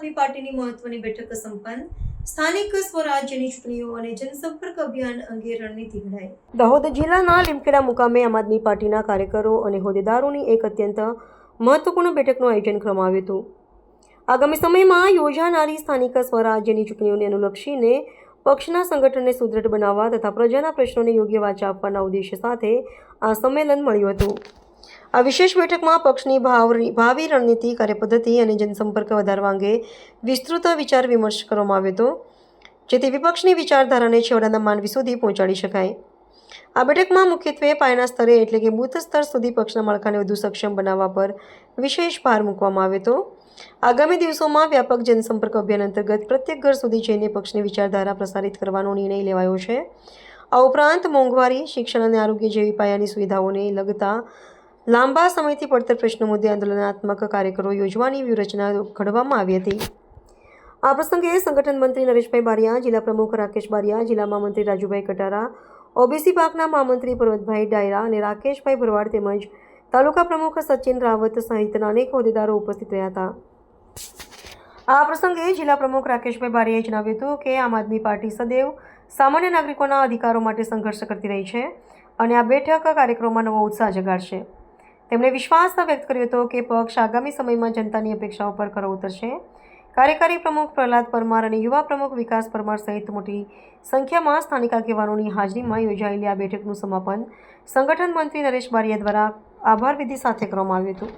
આદમી પાર્ટીની મહત્વની બેઠક સંપન્ન, સ્થાનિક સ્વરાજ્યની ચૂંટણીઓ અને જનસંપર્ક અભિયાન અંગે રણનીતિ ઘડાઈ। દાહોદ જિલ્લાના લીમખેડા મુકામે આમ આદમી પાર્ટીના કાર્યકરો અને હોદ્દેદારોની એક અત્યંત મહત્વપૂર્ણ બેઠકનું આયોજન કરવામાં આવ્યું હતું। આગામી સમયમાં યોજાનારી સ્થાનિક સ્વરાજ્યની ચૂંટણીઓને અનુલક્ષીને પક્ષના સંગઠનને સુદૃઢ બનાવવા તથા પ્રજાના પ્રશ્નોને યોગ્ય વાચા આપવાના ઉદ્દેશ્ય સાથે આ સંમેલન મળ્યું હતું। આ વિશેષ બેઠકમાં પક્ષની ભાવિ રણનીતિ, કાર્યપદ્ધતિ અને જનસંપર્ક વધારવા અંગે વિસ્તૃત વિચાર વિમર્શ કરવામાં આવ્યો હતો, જેથી વિપક્ષની વિચારધારાને છેવાડાના માનવી સુધી પહોંચાડી શકાય। આ બેઠકમાં મુખ્યત્વે પાયાના સ્તરે એટલે કે બૂથ સ્તર સુધી પક્ષના માળખાને વધુ સક્ષમ બનાવવા પર વિશેષ ભાર મૂકવામાં આવ્યો હતો। આગામી દિવસોમાં વ્યાપક જનસંપર્ક અભિયાન અંતર્ગત પ્રત્યેક ઘર સુધી જઈને પક્ષની વિચારધારા પ્રસારિત કરવાનો નિર્ણય લેવાયો છે। આ ઉપરાંત મોંઘવારી, શિક્ષણ અને આરોગ્ય જેવી પાયાની સુવિધાઓને લગતા લાંબા સમયથી પડતર પ્રશ્નો મુદ્દે આંદોલનાત્મક કાર્યક્રમો યોજવાની વ્યૂહરચના ઘડવામાં આવી હતી। આ પ્રસંગે સંગઠન મંત્રી નરેશભાઈ બારિયા, જિલ્લા પ્રમુખ રાકેશ બારિયા, જિલ્લા મહામંત્રી રાજુભાઈ કટારા, ઓબીસી વિભાગના મહામંત્રી પર્વતભાઈ ડાયરા અને રાકેશભાઈ ભરવાડ તેમજ તાલુકા પ્રમુખ સચિન રાવત સહિતના અનેક હોદ્દેદારો ઉપસ્થિત રહ્યા હતા। આ પ્રસંગે જિલ્લા પ્રમુખ રાકેશભાઈ બારિયાએ જણાવ્યું હતું કે આમ આદમી પાર્ટી સદૈવ સામાન્ય નાગરિકોના અધિકારો માટે સંઘર્ષ કરતી રહી છે અને આ બેઠક કાર્યક્રમમાં નવો ઉત્સાહ જગાડશે। તેમણે વિશ્વાસ વ્યક્ત કર્યો હતો કે પક્ષ આગામી સમયમાં જનતાની અપેક્ષાઓ પર ખરો ઉતરશે। કાર્યકારી પ્રમુખ પ્રહલાદ પરમાર અને યુવા પ્રમુખ વિકાસ પરમાર સહિત મોટી સંખ્યામાં સ્થાનિક આગેવાનોની હાજરીમાં યોજાયેલી આ બેઠકનું સમાપન સંગઠન મંત્રી નરેશ બારિયા દ્વારા આભાર વિધિ સાથે કરવામાં આવ્યું હતું।